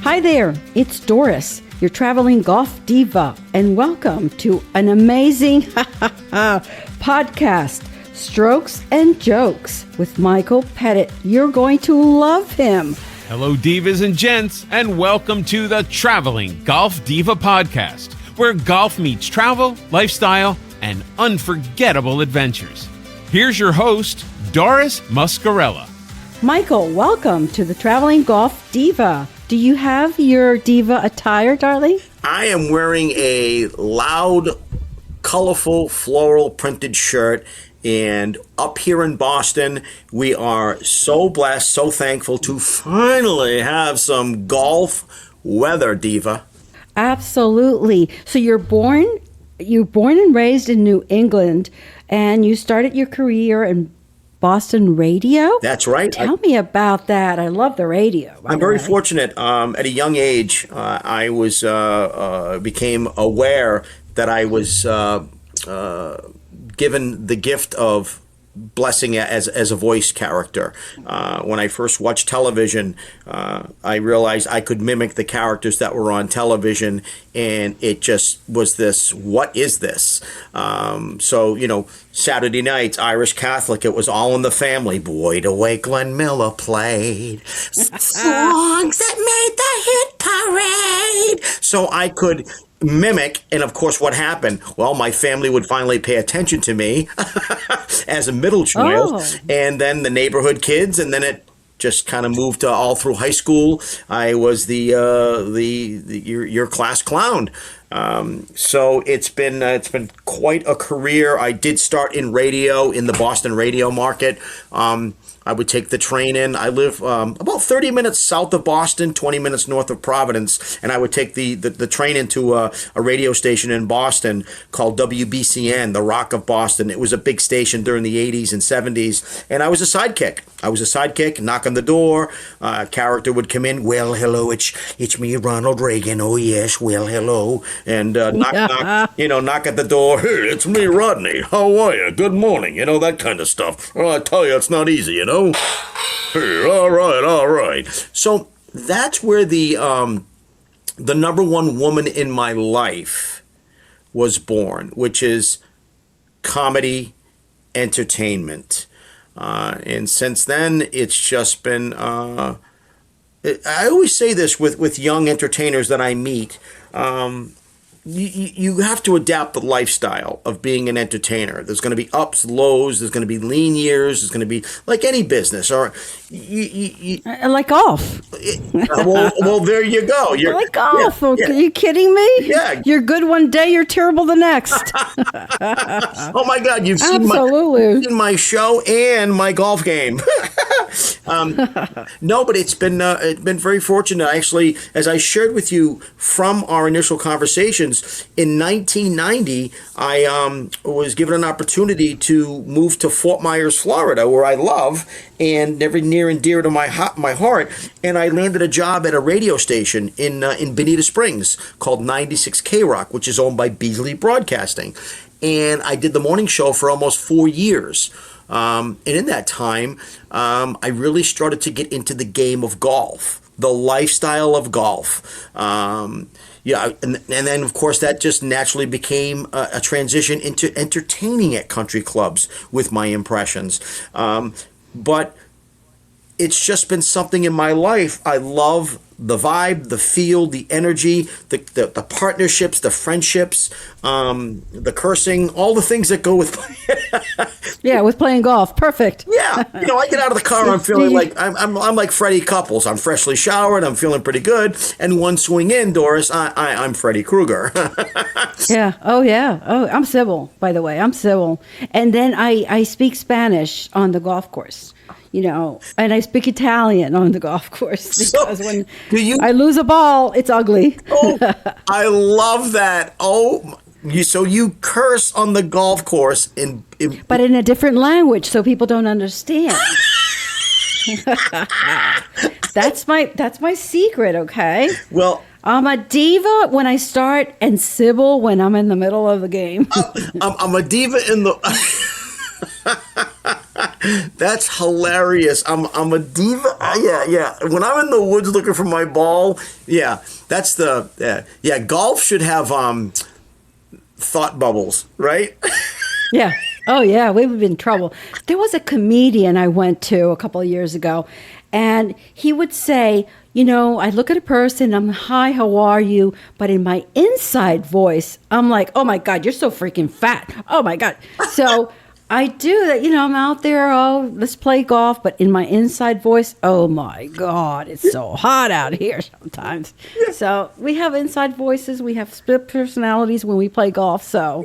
Hi there, it's Doris, your traveling golf diva, and welcome to an amazing podcast, Strokes and Jokes, with Michael Petit. You're going to love him. Hello, divas and gents, and welcome to the Traveling Golf Diva Podcast, where golf meets travel, lifestyle, and unforgettable adventures. Here's your host, Doris Muscarella. Michael, welcome to the Traveling Golf Diva. Do you have your diva attire, darling? I am wearing a loud, colorful, floral printed shirt. And up here in Boston, we are so blessed, so thankful to finally have some golf weather, diva. Absolutely. So you're born and raised in New England, and you started your career in Boston radio? That's right. Tell me about that. I love the radio. I'm very fortunate. At a young age, I was became aware that I was given the gift of blessing as a voice character. When I first watched television, I realized I could mimic the characters that were on television, and it just was this, what is this? So, Saturday nights, Irish Catholic, it was All in the Family. Boy, the way Glenn Miller played songs that made the hit parade. So I could mimic, and of course what happened? Well, my family would finally pay attention to me as a middle child, and then the neighborhood kids, and then it just kind of moved to all through high school. I was your class clown. So it's been quite a career. I did start in radio, in the Boston radio market. I would take the train in. I live about 30 minutes south of Boston, 20 minutes north of Providence, and I would take the train into a radio station in Boston called WBCN, the Rock of Boston. It was a big station during the 80s and 70s, and I was a sidekick. Knock on the door, character would come in, well, hello, it's me, Ronald Reagan, oh yes, well, hello, and knock at the door, hey, it's me, Rodney, how are you, good morning, that kind of stuff. Well, I tell you, it's not easy, Hey, all right. So that's where the number one woman in my life was born, which is comedy entertainment. And since then, it's just been, I always say this with young entertainers that I meet, you have to adapt the lifestyle of being an entertainer. There's going to be ups, lows. There's going to be lean years. There's going to be like any business, or like golf. Well, there you go. You're like golf. Yeah. Are you kidding me? Yeah. You're good one day. You're terrible the next. Oh my God! You've seen my show and my golf game. No, but it's been very fortunate. Actually, as I shared with you from our initial conversations, in 1990, I was given an opportunity to move to Fort Myers, Florida, where I love and very near and dear to my heart. And I landed a job at a radio station in Bonita Springs called 96 K-Rock, which is owned by Beasley Broadcasting. And I did the morning show for almost 4 years. And in that time, I really started to get into the game of golf, the lifestyle of golf. And then, of course, that just naturally became a transition into entertaining at country clubs with my impressions. But it's just been something in my life. I love the vibe, the feel, the energy, the partnerships, the friendships, the cursing, all the things that go with with playing golf. Perfect. Yeah. I get out of the car, I'm feeling like I'm like Freddie Couples. I'm freshly showered, I'm feeling pretty good. And one swing in, Doris, I'm Freddy Krueger. Yeah. Oh, yeah. Oh, I'm civil, by the way. I'm civil. And then I speak Spanish on the golf course. And I speak Italian on the golf course because when I lose a ball, it's ugly. Oh, I love that. Oh, so you curse on the golf course but in a different language, so people don't understand. That's my secret. Okay. Well, I'm a diva when I start and Sybil when I'm in the middle of the game. I'm a diva in the. That's hilarious. I'm a diva. Yeah. When I'm in the woods looking for my ball, that's golf should have thought bubbles, right? Yeah. Oh, yeah. We would be in trouble. There was a comedian I went to a couple of years ago, and he would say, I look at a person, I'm, hi, how are you? But in my inside voice, I'm like, oh my God, you're so freaking fat. Oh my God. So I do that, I'm out there, let's play golf. But in my inside voice, oh my God, it's so hot out here sometimes. So we have inside voices. We have split personalities when we play golf. So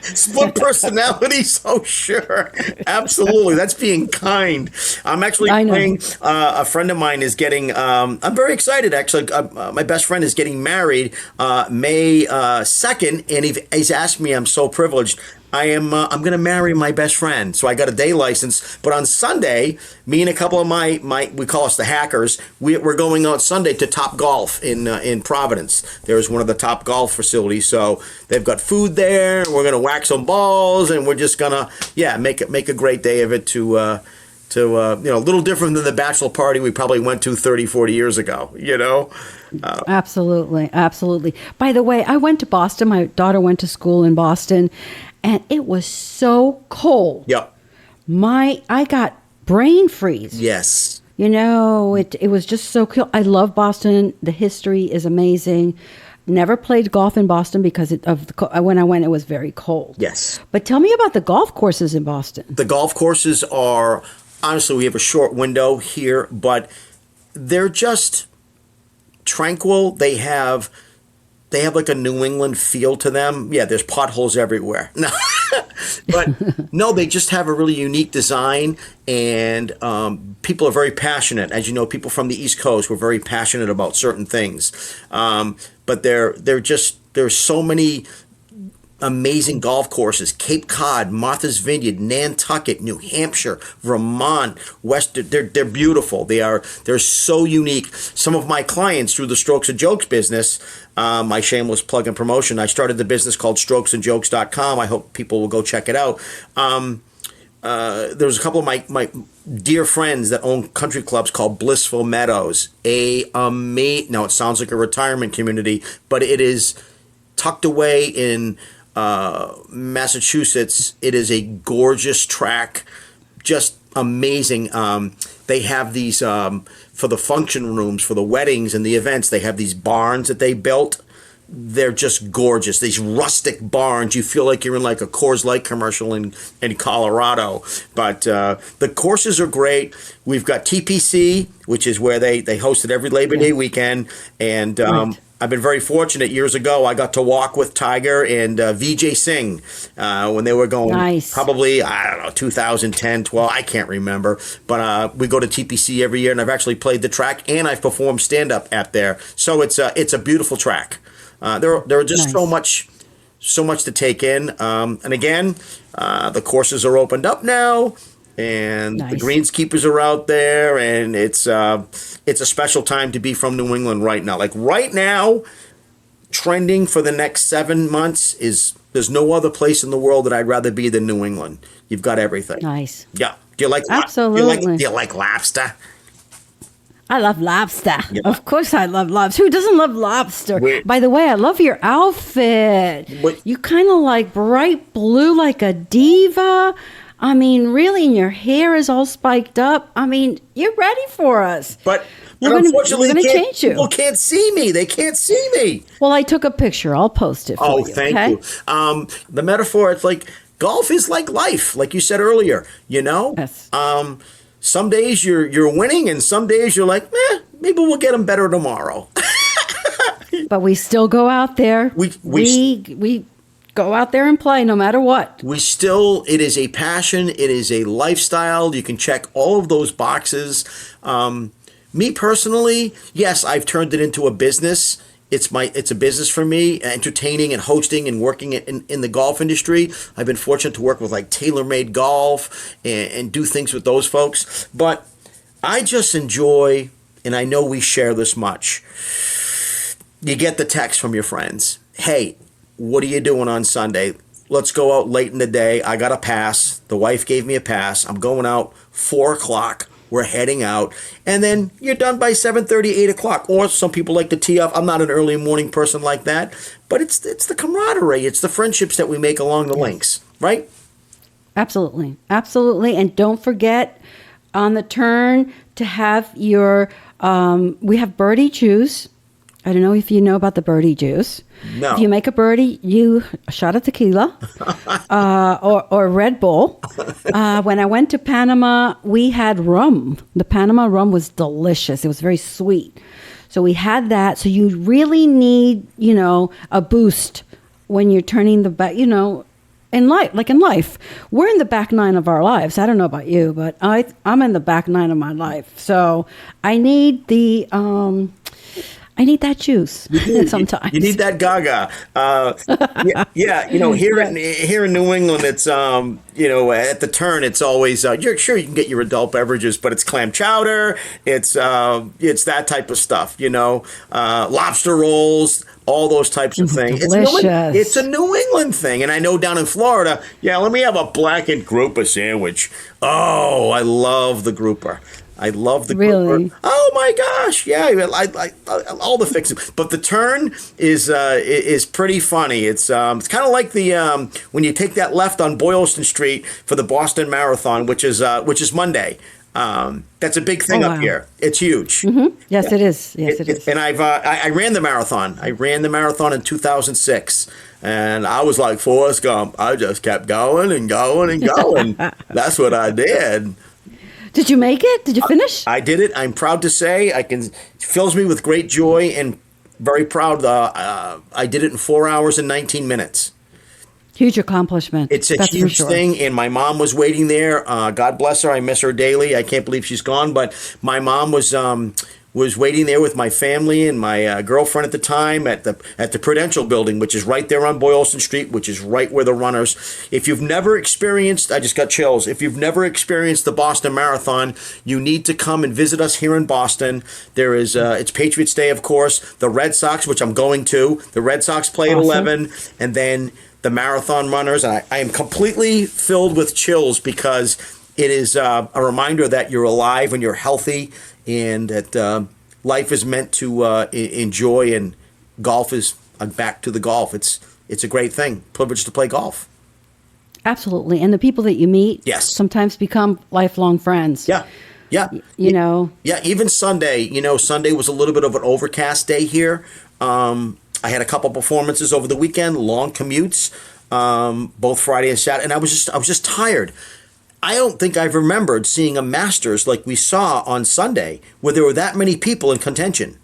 split personalities. Oh, sure. Absolutely. That's being kind. I'm actually playing, a friend of mine is getting, I'm very excited actually. My best friend is getting married May 2nd. And he's asked me, I'm so privileged. I'm going to marry my best friend. So I got a day license. But on Sunday, me and a couple of my we call us the hackers, we're going on Sunday to Top Golf in Providence. There's one of the Top Golf facilities. So they've got food there. We're going to whack some balls, and we're just going to, make a great day of it to a little different than the bachelor party we probably went to 30, 40 years ago, Absolutely. Absolutely. By the way, I went to Boston. My daughter went to school in Boston, and it was so cold. Yep. I got brain freeze. Yes. It was just so cool. I love Boston. The history is amazing. Never played golf in Boston because when I went, it was very cold. Yes. But tell me about the golf courses in Boston. The golf courses are, honestly, we have a short window here, but they're just tranquil. They have like a New England feel to them. Yeah, there's potholes everywhere. No, but no, they just have a really unique design, and people are very passionate. As you know, people from the East Coast were very passionate about certain things. But there's so many amazing golf courses: Cape Cod, Martha's Vineyard, Nantucket, New Hampshire, Vermont, Western. They're beautiful. They're so unique. Some of my clients through the Strokes and Jokes business, my shameless plug and promotion, I started the business called strokesandjokes.com. I hope people will go check it out. There's a couple of my dear friends that own country clubs called Blissful Meadows. Now it sounds like a retirement community, but it is tucked away in Massachusetts. It is a gorgeous track, just amazing. They have these for the function rooms, for the weddings and the events. They have these barns that they built. They're just gorgeous. These rustic barns. You feel like you're in like a Coors Light commercial in Colorado. But the courses are great. We've got TPC, which is where they host it every Labor Day weekend. And Right. I've been very fortunate. Years ago, I got to walk with Tiger and Vijay Singh when they were going. Nice. Probably, I don't know, 2010, 12, I can't remember. But we go to TPC every year, and I've actually played the track, and I've performed stand-up at there. So it's a beautiful track. There are just Nice. so much to take in. And again, the courses are opened up now. And the Nice. greenskeepers are out there, and it's a special time to be from New England right now. Like right now, trending for the next 7 months there's no other place in the world that I'd rather be than New England. You've got everything. Nice. Yeah. Do you like Absolutely. Do you like lobster? I love lobster. Yeah. Of course I love lobster. Who doesn't love lobster? Wait. By the way, I love your outfit. What? You kind of like bright blue like a diva. I mean, really, and your hair is all spiked up. I mean, you're ready for us. But we're unfortunately, gonna change you. people can't see me. They can't see me. Well, I took a picture. I'll post it for Oh, you. thank okay? you. The metaphor, it's like golf is like life, like you said earlier, Yes. Some days you're winning, and some days you're like, maybe we'll get them better tomorrow. But we still go out there. We go out there and play no matter what. It is a passion. It is a lifestyle. You can check all of those boxes. Me personally, yes, I've turned it into a business. It's a business for me, entertaining and hosting and working in the golf industry. I've been fortunate to work with like TaylorMade Golf and do things with those folks. But I just enjoy, and I know we share this much, you get the text from your friends. Hey, what are you doing on Sunday? let's go out late in the day. I got a pass. The wife gave me a pass. I'm going out 4 o'clock. We're heading out. And then you're done by 7:30, 8 o'clock. Or some people like to tee off. I'm not an early morning person like that. But it's the camaraderie. It's the friendships that we make along the links, right? Absolutely. Absolutely. And don't forget on the turn to have your, we have birdie juice. I don't know if you know about the birdie juice. No. If you make a birdie, a shot of tequila or Red Bull. When I went to Panama, we had rum. The Panama rum was delicious. It was very sweet. So we had that. So you really need, a boost when you're turning the back, in life. We're in the back nine of our lives. I don't know about you, but I'm in the back nine of my life. So I need that juice sometimes. You need that gaga. Here in New England, it's at the turn, it's always you're sure you can get your adult beverages, but it's clam chowder, it's that type of stuff. Lobster rolls, all those types of things. Delicious. It's a New England thing, and I know down in Florida, let me have a blackened grouper sandwich. Oh, I love the grouper. I love the really? grouper. Oh my gosh, yeah, I all the fixings. But the turn is pretty funny. It's kind of like the when you take that left on Boylston Street for the Boston Marathon, which is Monday. That's a big thing up here. It's huge. Mm-hmm. Yes, yeah. It is. Yes, it is. And I ran the marathon. I ran the marathon in 2006. And I was like Forrest Gump. I just kept going and going and going. That's what I did. Did you make it? Did you finish? I did it. I'm proud to say it fills me with great joy and very proud. I did it in 4 hours and 19 minutes. Huge accomplishment. It's a huge thing. And my mom was waiting there. God bless her. I miss her daily. I can't believe she's gone. But my mom was waiting there with my family and my girlfriend at the time at the Prudential building, which is right there on Boylston Street, which is right where the runners. If you've never experienced, I just got chills. If you've never experienced the Boston Marathon, you need to come and visit us here in Boston. There is it's Patriots Day, of course. The Red Sox, which I'm going to. The Red Sox play at 11, and then the marathon runners. I am completely filled with chills because it is a reminder that you're alive and you're healthy, and that life is meant to enjoy, and golf is back to the golf. It's a great thing. Privilege to play golf. Absolutely. And the people that you meet sometimes become lifelong friends. Yeah. Yeah. Yeah, even Sunday. Sunday was a little bit of an overcast day here. I had a couple performances over the weekend, long commutes, both Friday and Saturday, and I was just tired. I don't think I've remembered seeing a Masters like we saw on Sunday, where there were that many people in contention.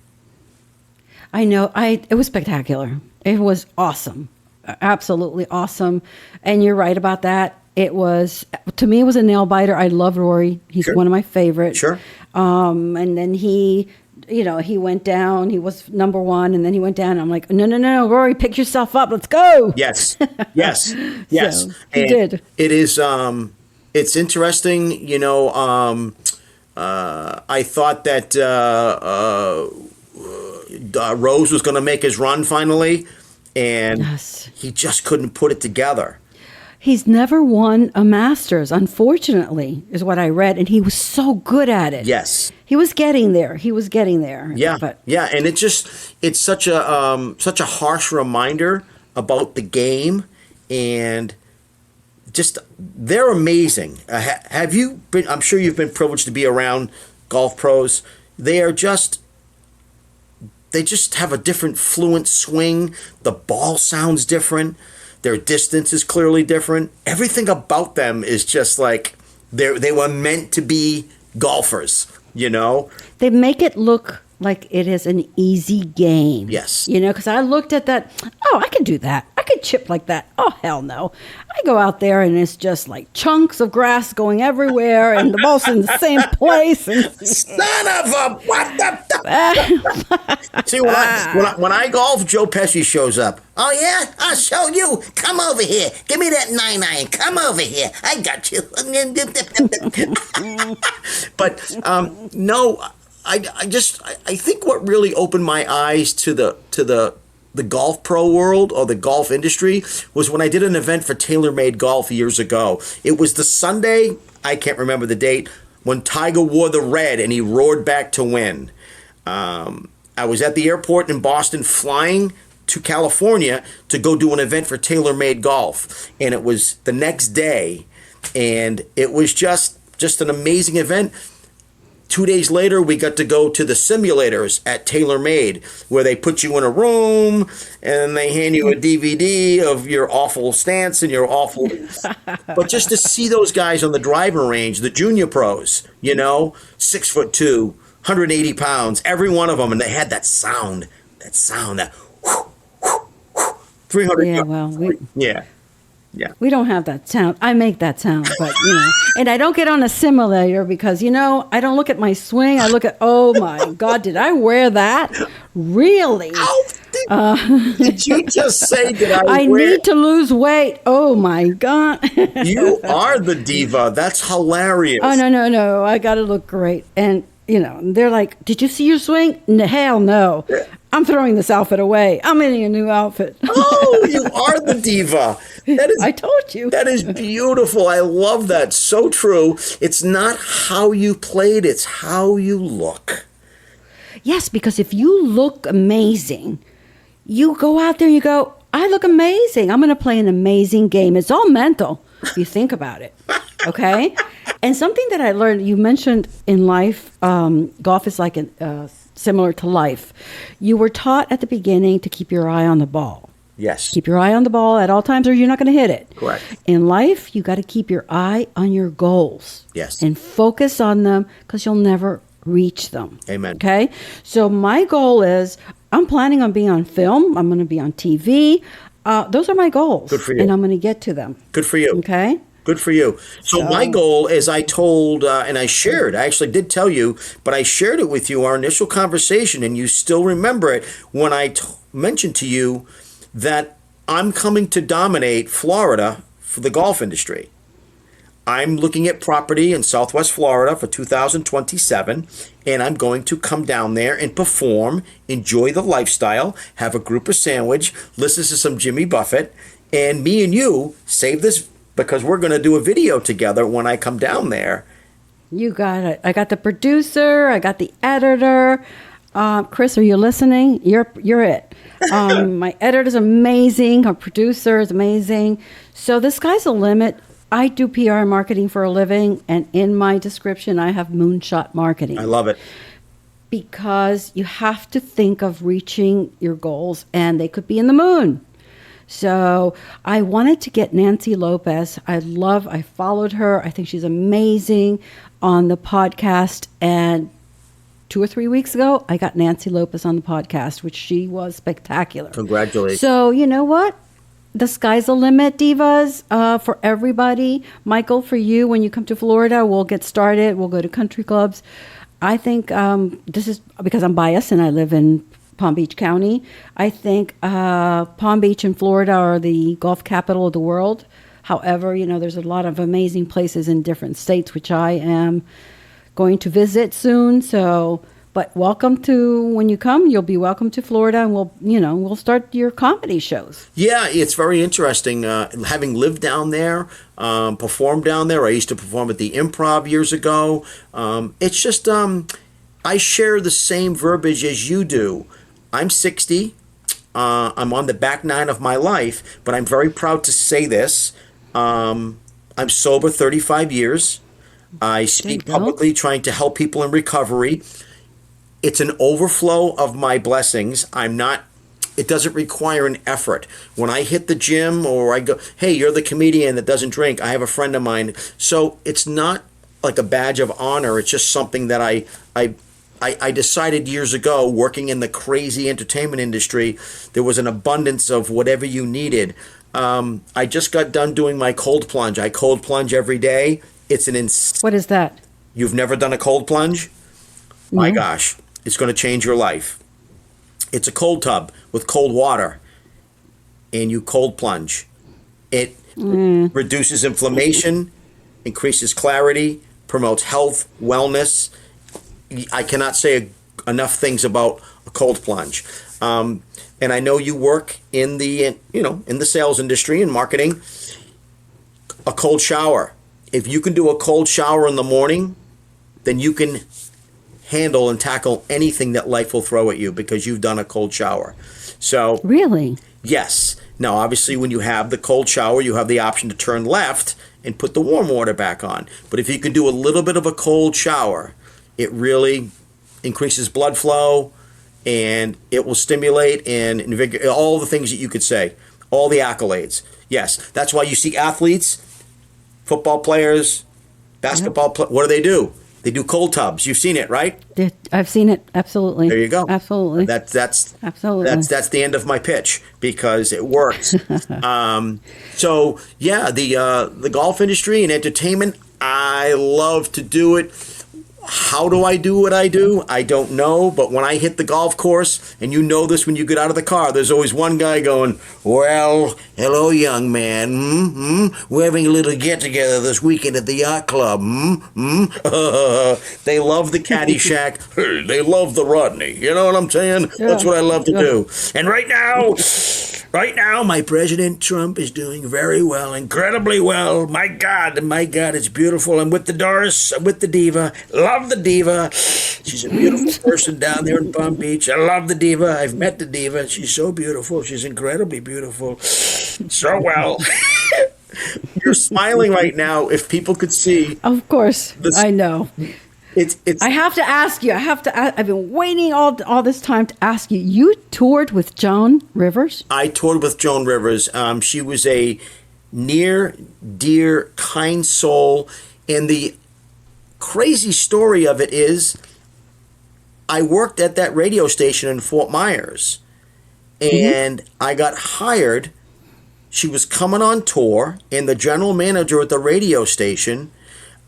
I know. It was spectacular. It was awesome. Absolutely awesome. And you're right about that. To me, it was a nail biter. I love Rory. He's one of my favorites. Sure. And then he went down. He was number one, and then he went down. And I'm like, no, Rory, pick yourself up. Let's go. Yes. So he did. It is. It's interesting, I thought that Rose was going to make his run finally, and he just couldn't put it together. He's never won a Masters, unfortunately, is what I read, and he was so good at it. Yes. He was getting there. Yeah, and it's such a harsh reminder about the game, and just they're amazing. Have you been? I'm sure you've been privileged to be around golf pros. They just have a different fluent swing. The ball sounds different. Their distance is clearly different. Everything about them is just like they were meant to be golfers. They make it look like it is an easy game. Yes. Because I looked at that. Oh, I could do that. I could chip like that. Oh, hell no. I go out there and it's just like chunks of grass going everywhere and the ball's in the same place. And son of a what the See, when I golf, Joe Pesci shows up. Oh, yeah? I'll show you. Come over here. Give me that 9-iron. Come over here. I got you. But, no, I think what really opened my eyes to the the golf pro world or the golf industry was when I did an event for TaylorMade Golf years ago. It was the Sunday, I can't remember the date, when Tiger wore the red and he roared back to win. I was at the airport in Boston flying to California to go do an event for TaylorMade Golf. And it was the next day, and it was just an amazing event. 2 days later, we got to go to the simulators at TaylorMade, where they put you in a room and they hand you a DVD of your awful stance and your awful. But just to see those guys on the driving range, the junior pros, 6'2", 180 pounds, every one of them, and they had that sound, that 300. Yeah, well, yeah. We don't have that sound. I make that sound, but and I don't get on a simulator because I don't look at my swing. I look at, oh my God, did I wear that? Really? Did you just say that I need to lose weight? Oh my God! You are the diva. That's hilarious. Oh no! I got to look great, and they're like, "Did you see your swing?" Hell no! Yeah. I'm throwing this outfit away. I'm in a new outfit. Oh, you are the diva. That is, I told you. That is beautiful. I love that. So true. It's not how you played, it's how you look. Yes, because if you look amazing, you go out there and you go, I look amazing. I'm going to play an amazing game. It's all mental if you think about it. Okay? And something that I learned, you mentioned in life, golf is like similar to life. You were taught at the beginning to keep your eye on the ball. Yes. Keep your eye on the ball at all times or you're not going to hit it. Correct. In life, you got to keep your eye on your goals. Yes. And focus on them because you'll never reach them. Amen. Okay? So my goal is I'm planning on being on film. I'm going to be on TV. Those are my goals. Good for you. And I'm going to get to them. Good for you. Okay? Good for you. So my goal, as I told, and I shared, I actually did tell you, but I shared it with you, our initial conversation, and you still remember it when I mentioned to you that I'm coming to dominate Florida for the golf industry. I'm looking at property in Southwest Florida for 2027, and I'm going to come down there and perform, enjoy the lifestyle, have a grouper sandwich, listen to some Jimmy Buffett, and me and you save this because we're going to do a video together when I come down there. You got it. I got the producer. I got the editor. Chris, are you listening? You're it. My editor's amazing. Our producer is amazing. So the sky's the limit. I do PR marketing for a living, and in my description, I have moonshot marketing. I love it. Because you have to think of reaching your goals, and they could be in the moon. So I wanted to get Nancy Lopez. I followed her. I think she's amazing on the podcast. And 2 or 3 weeks ago, I got Nancy Lopez on the podcast, which she was spectacular. Congratulations. So you know what? The sky's the limit, divas, for everybody. Michael, for you, when you come to Florida, we'll get started. We'll go to country clubs. I think this is because I'm biased and I live in Palm Beach County. I think Palm Beach and Florida are the golf capital of the world. However, there's a lot of amazing places in different states, which I am going to visit soon. So, but welcome to, when you come, you'll be welcome to Florida, and we'll start your comedy shows. Yeah, it's very interesting. Having lived down there, performed down there. I used to perform at the Improv years ago. It's just, I share the same verbiage as you do. I'm 60. I'm on the back nine of my life, but I'm very proud to say this. I'm sober 35 years. I speak publicly trying to help people in recovery. It's an overflow of my blessings. It doesn't require an effort. When I hit the gym or I go, hey, you're the comedian that doesn't drink. I have a friend of mine. So it's not like a badge of honor. It's just something that I decided years ago, working in the crazy entertainment industry, there was an abundance of whatever you needed. I just got done doing my cold plunge. I cold plunge every day. What is that? You've never done a cold plunge? No. My gosh, it's going to change your life. It's a cold tub with cold water, and you cold plunge. It reduces inflammation, increases clarity, promotes health, wellness. I cannot say enough things about a cold plunge. And I know you work in the sales industry and marketing. A cold shower. If you can do a cold shower in the morning, then you can handle and tackle anything that life will throw at you because you've done a cold shower. So Really? yes. Now, obviously, when you have the cold shower, you have the option to turn left and put the warm water back on. But if you can do a little bit of a cold shower, it really increases blood flow, and it will stimulate and invigorate all the things that you could say, all the accolades. Yes, that's why you see athletes, football players, basketball players. What do? They do cold tubs. You've seen it, right? I've seen it. Absolutely. There you go. Absolutely. That's Absolutely. That's the end of my pitch because it works. So yeah, the golf industry and entertainment, I love to do it. How do I do what I do? I don't know. But when I hit the golf course, and you know this when you get out of the car, there's always one guy going, well, hello, young man. We're having a little get-together this weekend at the yacht club. They love the Caddyshack. They love the Rodney. You know what I'm saying? Yeah. That's what I love to do. And right now, my President Trump is doing very well, incredibly well. My God, it's beautiful. I'm with the Doris. I'm with the Diva. Love the Diva. She's a beautiful person down there in Palm Beach. I love the Diva. I've met the Diva. She's so beautiful. She's incredibly beautiful. So well. You're smiling right now. If people could see. Of course. I know. It's. I have to ask you. I've been waiting all this time to ask you. You toured with Joan Rivers? I toured with Joan Rivers. She was a near, dear, kind soul. And the crazy story of it is, I worked at that radio station in Fort Myers, and I got hired. She was coming on tour, and the general manager at the radio station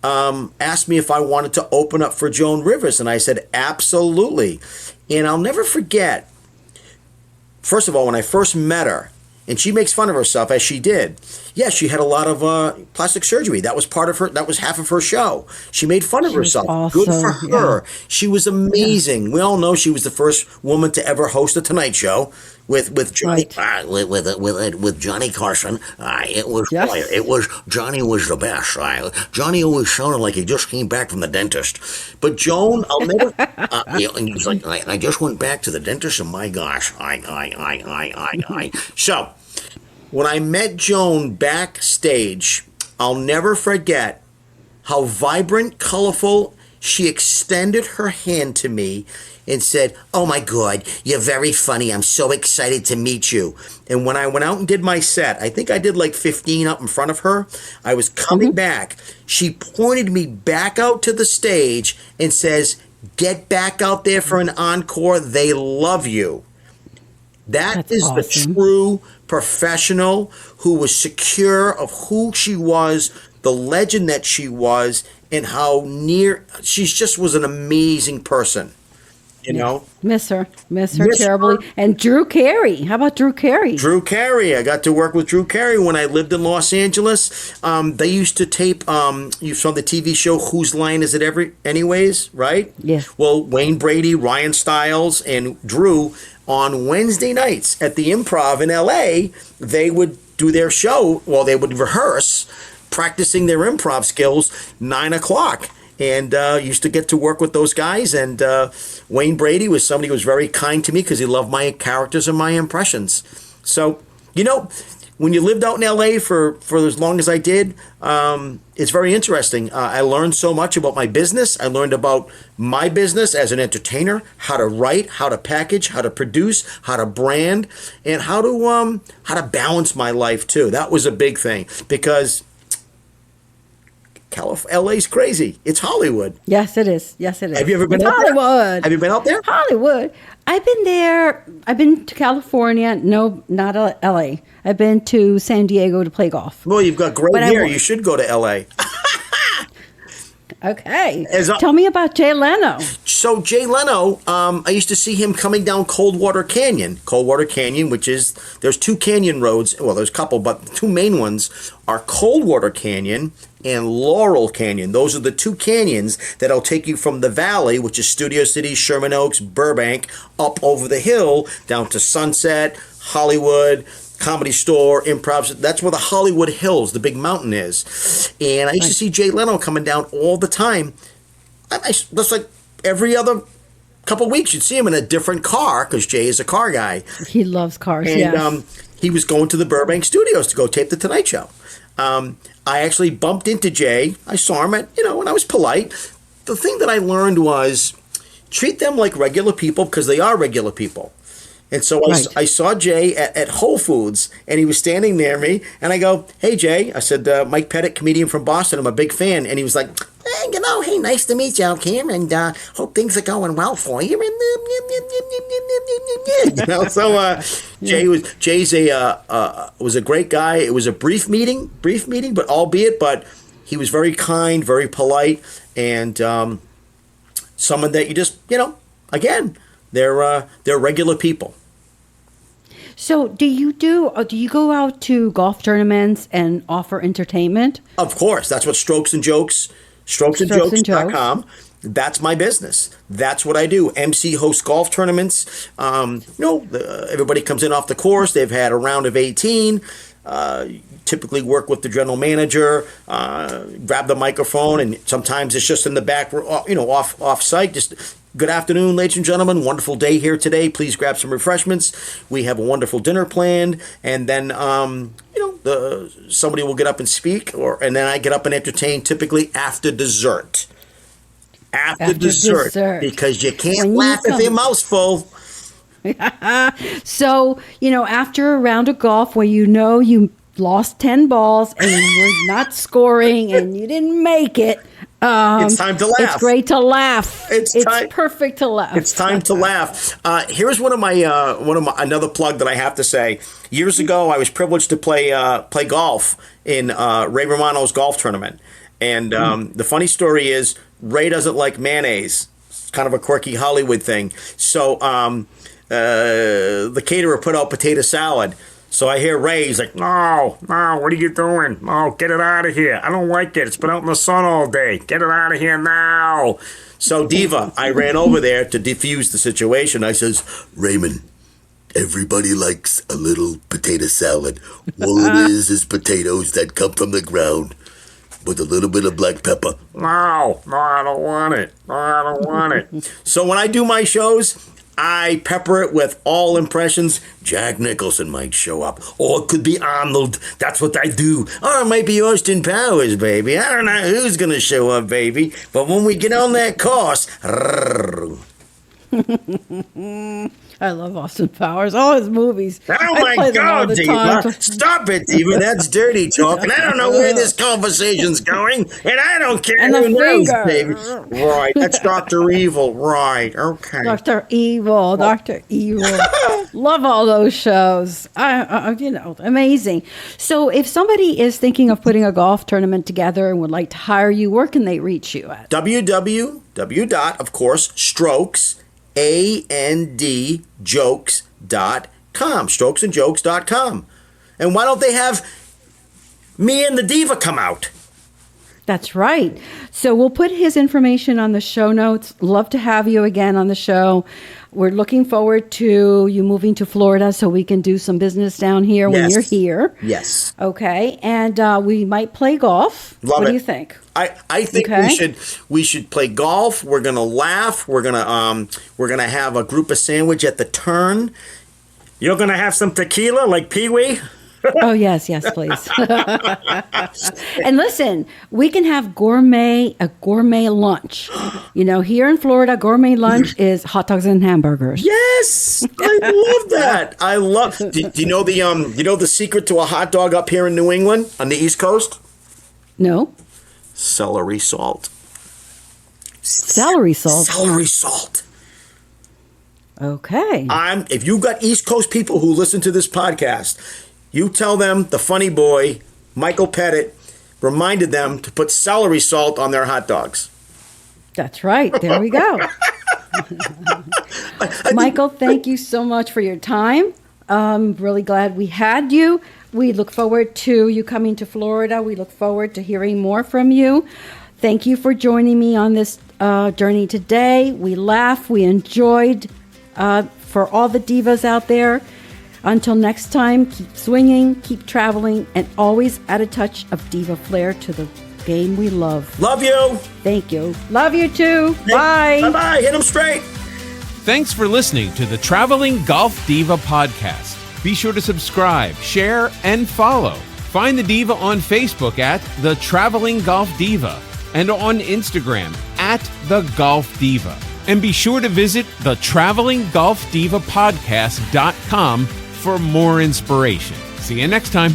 asked me if I wanted to open up for Joan Rivers, and I said, absolutely. And I'll never forget, first of all, when I first met her, and she makes fun of herself, as she did. Yeah, she had a lot of plastic surgery. That was part of her. That was half of her show. She made fun of herself. Awesome. Good for her. Yeah. She was amazing. Yeah. We all know she was the first woman to ever host a Tonight Show with Johnny with Johnny Carson. It was Johnny was the best. Johnny always sounded like he just came back from the dentist. But Joan, I'll never. And he's like, I just went back to the dentist, and my gosh, So. When I met Joan backstage, I'll never forget how vibrant, colorful, she extended her hand to me and said, oh my God, you're very funny. I'm so excited to meet you. And when I went out and did my set, I think I did like 15 up in front of her. I was coming back. She pointed me back out to the stage and says, get back out there for an encore. They love you. That's awesome. The true professional who was secure of who she was, the legend that she was, and how near she just was an amazing person. You know? Miss her terribly. And Drew Carey. How about Drew Carey? Drew Carey. I got to work with Drew Carey when I lived in Los Angeles. They used to tape, you saw the TV show Whose Line Is It Anyways, right? Yeah. Well, Wayne Brady, Ryan Stiles, and Drew, on Wednesday nights at the Improv in LA, they would do their show, they would rehearse, practicing their improv skills, 9 o'clock. And used to get to work with those guys. And Wayne Brady was somebody who was very kind to me because he loved my characters and my impressions. So, when you lived out in LA for as long as I did, it's very interesting. I learned so much about my business. I learned about my business as an entertainer, how to write, how to package, how to produce, how to brand, and how to balance my life too. That was a big thing because LA's crazy. It's Hollywood. Yes, it is. Have you ever been out Hollywood. There? Have you been out there? Hollywood. I've been there. I've been to California. No, not LA. I've been to San Diego to play golf. Well, you've got great hair. You should go to LA. Okay. Tell me about Jay Leno. So Jay Leno, I used to see him coming down Coldwater Canyon. Coldwater Canyon, which is, there's two canyon roads. Well, there's a couple, but the two main ones are Coldwater Canyon and Laurel Canyon. Those are the two canyons that'll take you from the valley, which is Studio City, Sherman Oaks, Burbank, up over the hill, down to Sunset, Hollywood, Comedy Store, Improv. That's where the Hollywood Hills, the big mountain is. And I used to see Jay Leno coming down all the time. That's like every other couple of weeks, you'd see him in a different car, because Jay is a car guy. He loves cars, and he was going to the Burbank studios to go tape The Tonight Show. I actually bumped into Jay. I saw him and I was polite. The thing that I learned was treat them like regular people, because they are regular people. And so I saw Jay at Whole Foods, and he was standing near me, and I go, "Hey, Jay." I said, "Mike Petit, comedian from Boston. I'm a big fan." And he was like, "Hey, nice to meet you, Kim, and hope things are going well for you." So Jay was a great guy. It was a brief meeting, but he was very kind, very polite, and someone that you just, again, they're regular people. So do you go out to golf tournaments and offer entertainment? Of course. That's what strokesandjokes.com. That's my business. That's what I do. MC, host golf tournaments. Everybody comes in off the course. They've had a round of 18. Typically work with the general manager, grab the microphone, and sometimes it's just in the back, off site. Just, "Good afternoon, ladies and gentlemen. Wonderful day here today. Please grab some refreshments. We have a wonderful dinner planned." And then, somebody will get up and speak, and then I get up and entertain, typically after dessert. After dessert, because you can't laugh if your mouth's full. So, after a round of golf where you lost 10 balls and you're not scoring and you didn't make it, it's time to laugh. It's great to laugh. It's perfect to laugh. It's time to laugh. Here's one of my another plug that I have to say. Years ago, I was privileged to play golf in Ray Romano's golf tournament, and the funny story is Ray doesn't like mayonnaise. It's kind of a quirky Hollywood thing. So the caterer put out potato salad. So I hear Ray, he's like, no, what are you doing? No, get it out of here. I don't like it. It's been out in the sun all day. Get it out of here now. So, Diva, I ran over there to defuse the situation. I says, "Raymond, everybody likes a little potato salad. All it is potatoes that come from the ground with a little bit of black pepper." No, I don't want it. So when I do my shows, I pepper it with all impressions. Jack Nicholson might show up. Or it could be Arnold. That's what I do. Or it might be Austin Powers, baby. I don't know who's going to show up, baby. But when we get on that course... I love Austin Powers. All his movies. Oh, my God, Diva. Stop it, Diva. That's dirty talk. And I don't know where this conversation's going. And I don't care and who knows, finger. baby. Right. That's Dr. Evil. Right. Okay. Dr. Evil. Love all those shows. Amazing. So if somebody is thinking of putting a golf tournament together and would like to hire you, where can they reach you at? Strokes, ANDjokes.com. Strokesandjokes.com. And why don't they have me and the Diva come out? That's right. So we'll put his information on the show notes. Love to have you again on the show. We're looking forward to you moving to Florida so we can do some business down here when you're here. Yes. Okay. And we might play golf. Love what it. do you think? I think we should play golf. We're gonna laugh. We're gonna have a group of sandwich at the turn. You're gonna have some tequila like Pee Wee? Oh, yes, please. And listen, we can have a gourmet lunch. Here in Florida, gourmet lunch is hot dogs and hamburgers. Yes, I love that. Do you know the secret to a hot dog up here in New England on the East Coast? No. Celery salt. Celery salt. Celery salt. Okay. If you've got East Coast people who listen to this podcast, you tell them the funny boy, Michael Petit, reminded them to put celery salt on their hot dogs. That's right. There we go. Michael, thank you so much for your time. Really glad we had you. We look forward to you coming to Florida. We look forward to hearing more from you. Thank you for joining me on this journey today. We laughed, we enjoyed. For all the divas out there, until next time, keep swinging, keep traveling, and always add a touch of diva flair to the game we love. Love you. Thank you. Love you too. Bye. Bye-bye. Hit them straight. Thanks for listening to the Traveling Golf Diva Podcast. Be sure to subscribe, share, and follow. Find the diva on Facebook at The Traveling Golf Diva and on Instagram at The Golf Diva. And be sure to visit the TravelingGolfDivaPodcast.com for more inspiration. See you next time.